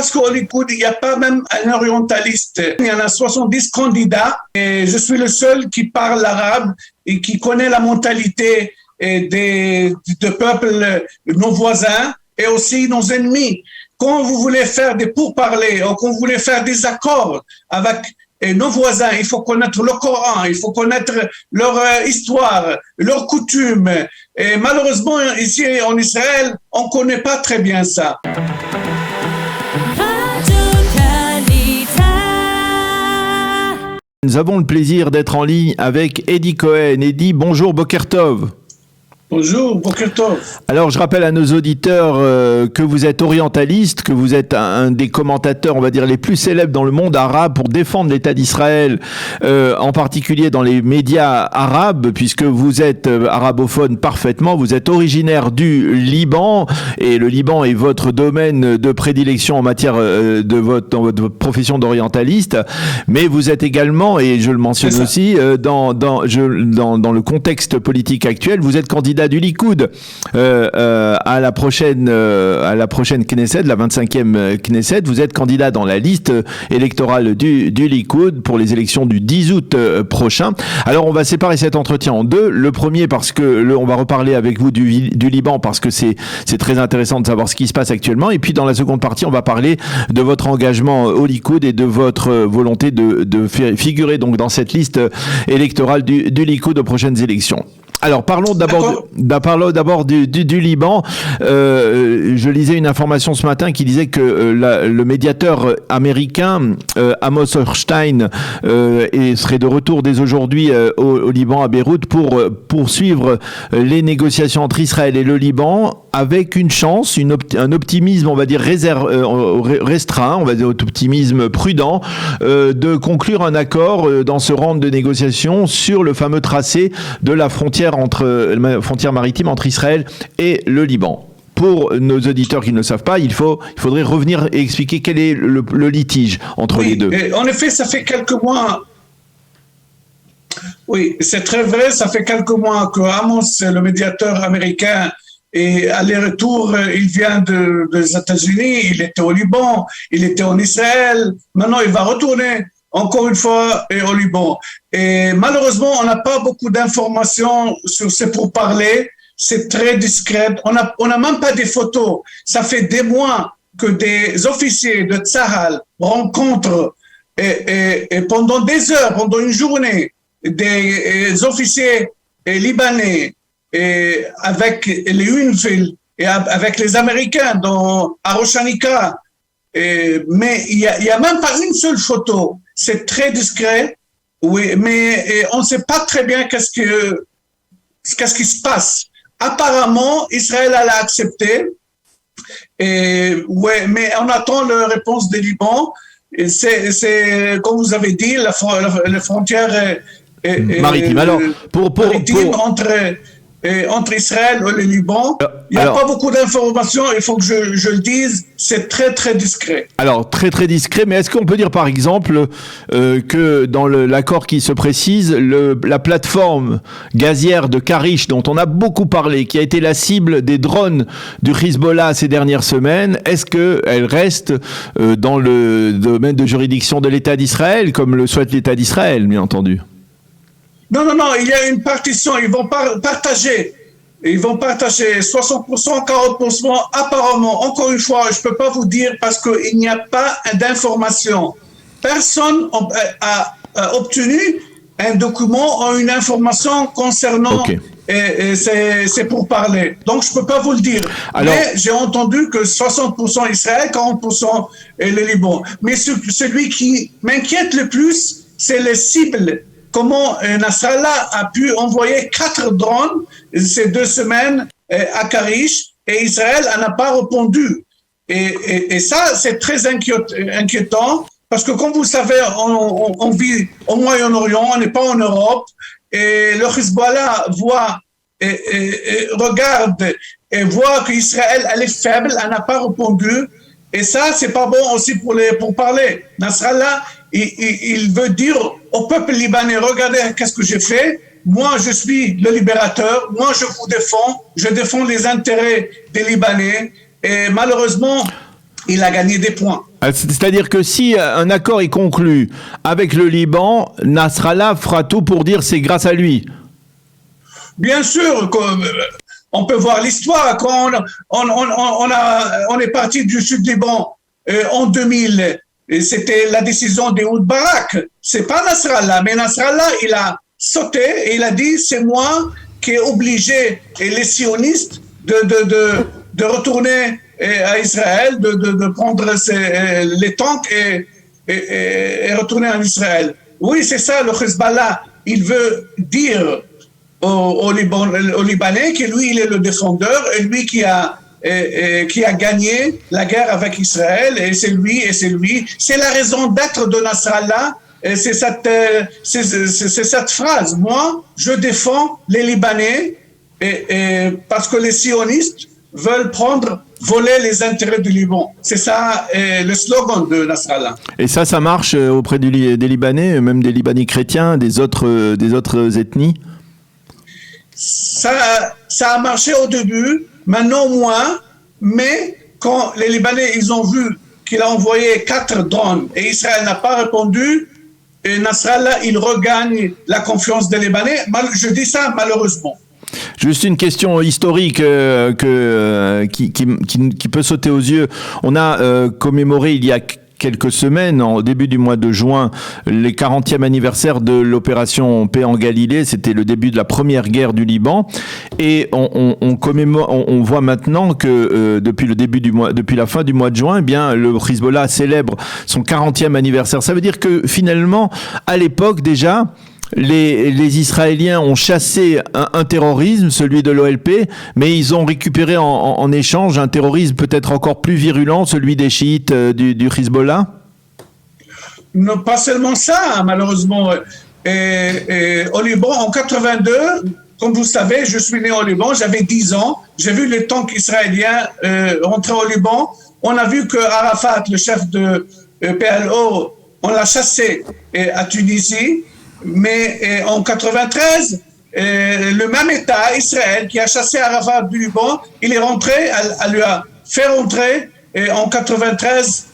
parce qu'au Likoud, il n'y a pas même un orientaliste. Il y en a 70 candidats et je suis le seul qui parle l'arabe et qui connaît la mentalité des peuples, nos voisins et aussi nos ennemis. Quand vous voulez faire des pourparlers ou quand vous voulez faire des accords avec nos voisins, il faut connaître le Coran, il faut connaître leur histoire, leurs coutumes. Et malheureusement, ici en Israël, on ne connaît pas très bien ça. Nous avons le plaisir d'être en ligne avec Eddie Cohen. Eddie, bonjour, Boker Tov. Bonjour, Boker Tov. Alors, je rappelle à nos auditeurs que vous êtes orientaliste, que vous êtes un des commentateurs, on va dire, les plus célèbres dans le monde arabe pour défendre l'État d'Israël, en particulier dans les médias arabes, puisque vous êtes arabophone parfaitement. Vous êtes originaire du Liban, et le Liban est votre domaine de prédilection en matière dans votre profession d'orientaliste. Mais vous êtes également, et je le mentionne aussi, dans le contexte politique actuel, vous êtes candidat du Likoud à la prochaine Knesset, la 25e Knesset. Vous êtes candidat dans la liste électorale du Likoud pour les élections du 10 août prochain. Alors on va séparer cet entretien en deux. Le premier parce que on va reparler avec vous du Liban parce que c'est très intéressant de savoir ce qui se passe actuellement. Et puis dans la seconde partie, on va parler de votre engagement au Likoud et de votre volonté de figurer donc dans cette liste électorale du Likoud aux prochaines élections. Alors parlons d'abord du Liban. Je lisais une information ce matin qui disait que le médiateur américain Amos Hochstein serait de retour dès aujourd'hui au Liban, à Beyrouth, pour poursuivre les négociations entre Israël et le Liban avec une chance, un optimisme, on va dire restreint, on va dire optimisme prudent, de conclure un accord dans ce round de négociations sur le fameux tracé de la frontière maritime entre Israël et le Liban. Pour nos auditeurs qui ne le savent pas, il faudrait revenir et expliquer quel est le litige entre les deux. En effet, ça fait quelques mois. Oui, c'est très vrai. Ça fait quelques mois que Amos, le médiateur américain, et aller-retour, il vient des États-Unis, il était au Liban, il était en Israël. Maintenant, il va retourner encore une fois au Liban. Et malheureusement, on n'a pas beaucoup d'informations sur ces pourparlers. C'est très discret. On n'a même pas des photos. Ça fait des mois que des officiers de Tsahal rencontrent et pendant des heures, pendant une journée, des officiers libanais et avec les UNIFIL et avec les Américains à Rosh Hanika. Mais il y a même pas une seule photo. C'est très discret, oui, mais on ne sait pas très bien qu'est-ce qui se passe. Apparemment, Israël a accepté, ouais, mais on attend la réponse des Liban. Et c'est comme vous avez dit, la frontière maritime. Alors, maritime entre Israël et le Liban. Il n'y a pas beaucoup d'informations, il faut que je le dise, c'est très très discret. Alors, très très discret, mais est-ce qu'on peut dire par exemple que dans l'accord qui se précise, la plateforme gazière de Karish, dont on a beaucoup parlé, qui a été la cible des drones du Hezbollah ces dernières semaines, est-ce qu'elle reste dans le domaine de juridiction de l'État d'Israël, comme le souhaite l'État d'Israël, bien entendu ? Non, il y a une partition, ils vont partager 60%, 40%, apparemment. Encore une fois, je ne peux pas vous dire parce qu'il n'y a pas d'information. Personne a obtenu un document ou une information concernant c'est pour parler. Donc, je ne peux pas vous le dire. Alors, mais j'ai entendu que 60% Israël, 40% le Liban. Mais celui qui m'inquiète le plus, c'est les cibles. Comment Nasrallah a pu envoyer 4 drones ces 2 semaines à Karish et Israël n'a pas répondu. Et ça, c'est très inquiétant parce que comme vous savez, on vit au Moyen-Orient, on n'est pas en Europe et le Hezbollah regarde et voit qu'Israël, elle est faible, elle n'a pas répondu. Et ça, c'est pas bon aussi pour parler. Nasrallah, il veut dire au peuple libanais, regardez qu'est-ce que j'ai fait. Moi, je suis le libérateur. Moi, je vous défends. Je défends les intérêts des Libanais. Et malheureusement, il a gagné des points. C'est-à-dire que si un accord est conclu avec le Liban, Nasrallah fera tout pour dire c'est grâce à lui. Bien sûr, on peut voir l'histoire. Quand on est parti du sud Liban en 2000, et c'était la décision d'Ehud Barak. C'est pas Nasrallah, mais Nasrallah, il a sauté et il a dit c'est moi qui ai obligé les sionistes de retourner à Israël, de prendre les tanks et retourner en Israël. Oui, c'est ça, le Hezbollah. Il veut dire au Libanais que lui, il est le défendeur et lui qui a gagné la guerre avec Israël, et c'est lui. C'est la raison d'être de Nasrallah. C'est cette phrase. Moi, je défends les Libanais parce que les sionistes veulent voler les intérêts du Liban. C'est ça le slogan de Nasrallah. Et ça marche auprès des Libanais, même des Libanais chrétiens, des autres ethnies? Ça a marché au début, maintenant moins, mais quand les Libanais ils ont vu qu'il a envoyé 4 drones et Israël n'a pas répondu, et Nasrallah il regagne la confiance des Libanais. Je dis ça malheureusement. Juste une question historique qui peut sauter aux yeux. On a commémoré il y a quelques semaines, au début du mois de juin, les 40e anniversaire de l'opération Paix en Galilée. C'était le début de la première guerre du Liban. Et on voit maintenant que depuis la fin du mois de juin, eh bien, le Hezbollah célèbre son 40e anniversaire. Ça veut dire que finalement, à l'époque déjà, les Israéliens ont chassé un terrorisme, celui de l'OLP, mais ils ont récupéré en échange un terrorisme peut-être encore plus virulent, celui des chiites du Hezbollah? Non, pas seulement ça, malheureusement. Au Liban, en 82, comme vous savez, je suis né au Liban, j'avais 10 ans, j'ai vu les tanks israéliens rentrer au Liban. On a vu que Arafat, le chef de PLO, on l'a chassé à Tunisie. Mais en 93, le même État, Israël, qui a chassé Arafat du Liban, il est rentré, elle lui a fait rentrer en 93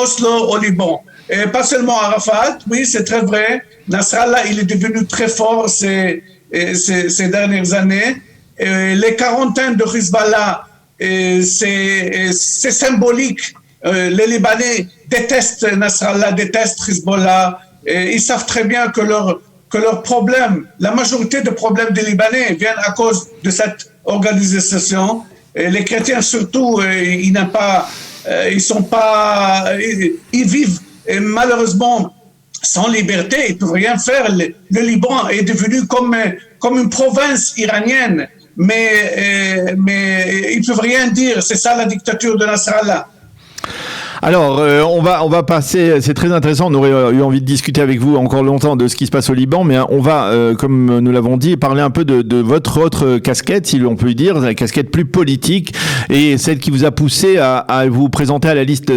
Oslo au Liban. Et pas seulement Arafat, oui, c'est très vrai. Nasrallah, il est devenu très fort ces dernières années. Les quarantaines de Hezbollah, c'est symbolique. Les Libanais détestent Nasrallah, détestent Hezbollah. Et ils savent très bien que leurs problèmes, la majorité des problèmes des Libanais viennent à cause de cette organisation. Et les chrétiens surtout, ils vivent malheureusement sans liberté, ils ne peuvent rien faire. Le Liban est devenu comme une province iranienne, mais ils ne peuvent rien dire. C'est ça la dictature de Nasrallah. Alors, on va passer, c'est très intéressant, on aurait eu envie de discuter avec vous encore longtemps de ce qui se passe au Liban, mais on va, comme nous l'avons dit, parler un peu de votre autre casquette, si l'on peut dire, la casquette plus politique, et celle qui vous a poussé à vous présenter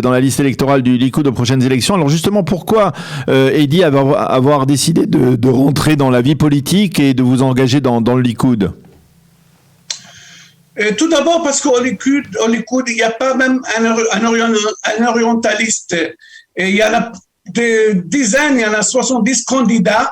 dans la liste électorale du Likoud aux prochaines élections. Alors justement, pourquoi Heidi avoir décidé de rentrer dans la vie politique et de vous engager dans le Likoud? Tout d'abord parce qu'au Likoud, il n'y a pas même un orientaliste. Et il y en a des dizaines, il y en a 70 candidats.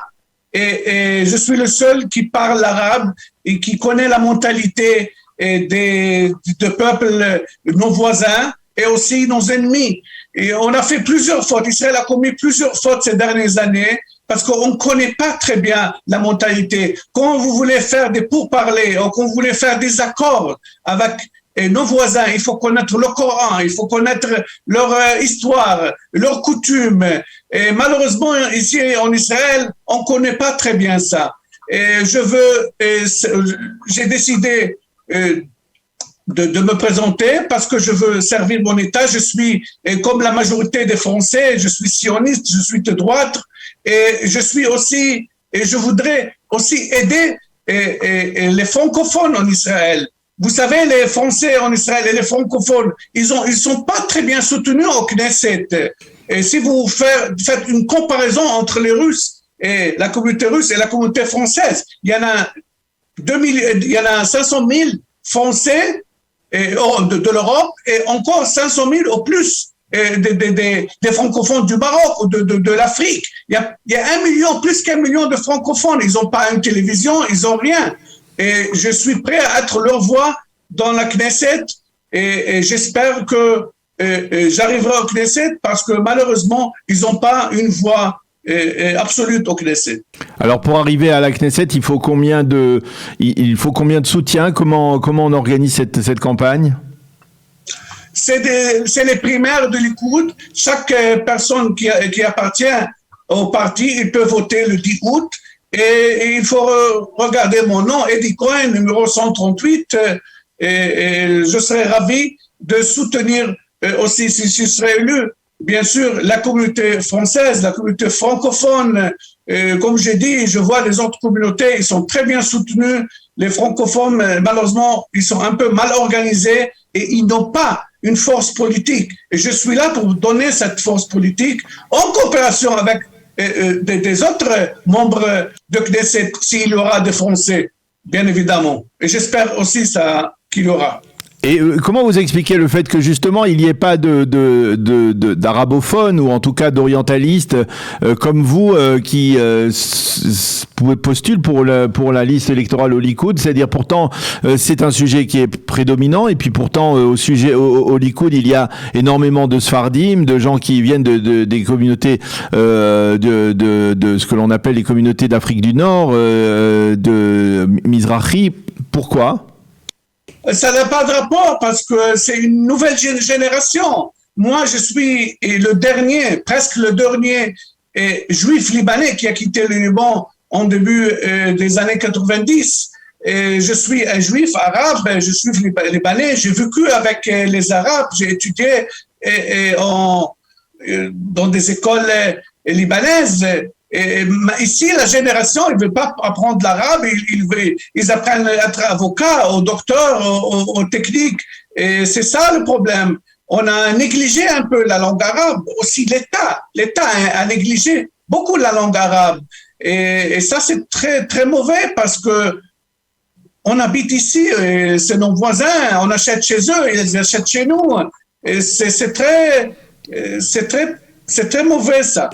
Et je suis le seul qui parle l'arabe et qui connaît la mentalité de peuples, nos voisins et aussi nos ennemis. Et on a fait plusieurs fautes. Israël a commis plusieurs fautes ces dernières années parce qu'on ne connaît pas très bien la mentalité. Quand vous voulez faire des pourparlers ou quand vous voulez faire des accords avec nos voisins, il faut connaître le Coran, il faut connaître leur histoire, leurs coutumes. Et malheureusement, ici en Israël, on ne connaît pas très bien ça. Et j'ai décidé de me présenter parce que je veux servir mon État. Je suis, comme la majorité des Français, je suis sioniste, je suis de droite et je suis aussi, et je voudrais aussi aider les francophones en Israël. Vous savez, les Français en Israël et les francophones, ils sont pas très bien soutenus au Knesset. Et si vous faites une comparaison entre les Russes et la communauté russe et la communauté française, il y en a 500 000 Français de l'Europe et encore 500 000 au plus des francophones du Maroc ou de l'Afrique. Il y a 1 million, plus qu'1 million de francophones. Ils n'ont pas une télévision, ils n'ont rien. Et je suis prêt à être leur voix dans la Knesset et j'espère que j'arriverai au Knesset parce que malheureusement, ils n'ont pas une voix absolue au Knesset. Alors pour arriver à la Knesset, il faut combien de soutien? Comment on organise cette campagne? C'est les primaires de Likoud. Chaque personne qui appartient au parti, il peut voter le 10 août. Et il faut regarder mon nom, Eddie Cohen, numéro 138. Et je serais ravi de soutenir aussi, si je serais élu, bien sûr, la communauté française, la communauté francophone. Comme j'ai dit, je vois les autres communautés, ils sont très bien soutenus. Les francophones, malheureusement, ils sont un peu mal organisés et ils n'ont pas une force politique. Et je suis là pour donner cette force politique en coopération avec des autres membres de Knesset, s'il y aura des Français, bien évidemment. Et j'espère aussi qu'il y aura. Et comment vous expliquez le fait que justement il n'y ait pas d'arabophones ou en tout cas d'orientalistes comme vous qui postulent pour la liste électorale au Likoud? C'est-à-dire pourtant c'est un sujet qui est prédominant et puis pourtant au Likoud il y a énormément de Sfardim, de gens qui viennent des communautés de ce que l'on appelle les communautés d'Afrique du Nord, de Mizrahi. Pourquoi? Ça n'a pas de rapport parce que c'est une nouvelle génération. Moi, je suis presque le dernier juif libanais qui a quitté le Liban en début des années 90. Et je suis un juif arabe, je suis libanais, j'ai vécu avec les Arabes, j'ai étudié dans des écoles libanaises. Et ici, la génération, ils ne veulent pas apprendre l'arabe, ils apprennent à être avocats, aux docteurs, aux techniques. Et c'est ça le problème. On a négligé un peu la langue arabe. Aussi, l'État a négligé beaucoup la langue arabe. Et ça, c'est très, très mauvais parce que on habite ici, c'est nos voisins, on achète chez eux, ils achètent chez nous. Et c'est très mauvais, ça.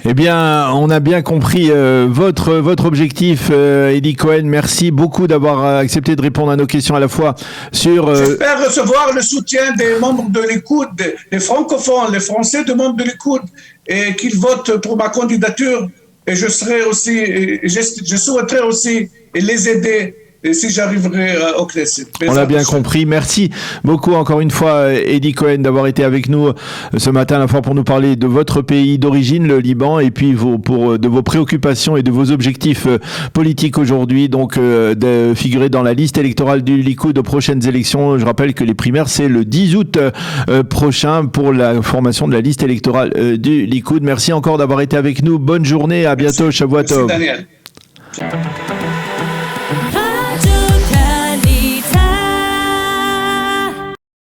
Eh bien, on a bien compris votre objectif, Eddie Cohen. Merci beaucoup d'avoir accepté de répondre à nos questions à la fois sur... J'espère recevoir le soutien des membres de Likoud, des francophones, les Français de membres de Likoud, et qu'ils votent pour ma candidature. Et je souhaiterais aussi les aider si j'arriverai au Knesset. On l'a bien compris. Merci beaucoup encore une fois, Eddie Cohen, d'avoir été avec nous ce matin à la fois pour nous parler de votre pays d'origine, le Liban, et puis de vos préoccupations et de vos objectifs politiques aujourd'hui, donc de figurer dans la liste électorale du Likoud aux prochaines élections. Je rappelle que les primaires, c'est le 10 août prochain pour la formation de la liste électorale du Likoud. Merci encore d'avoir été avec nous. Bonne journée. À bientôt. Shavuot Tov. Merci, Daniel. Ciao.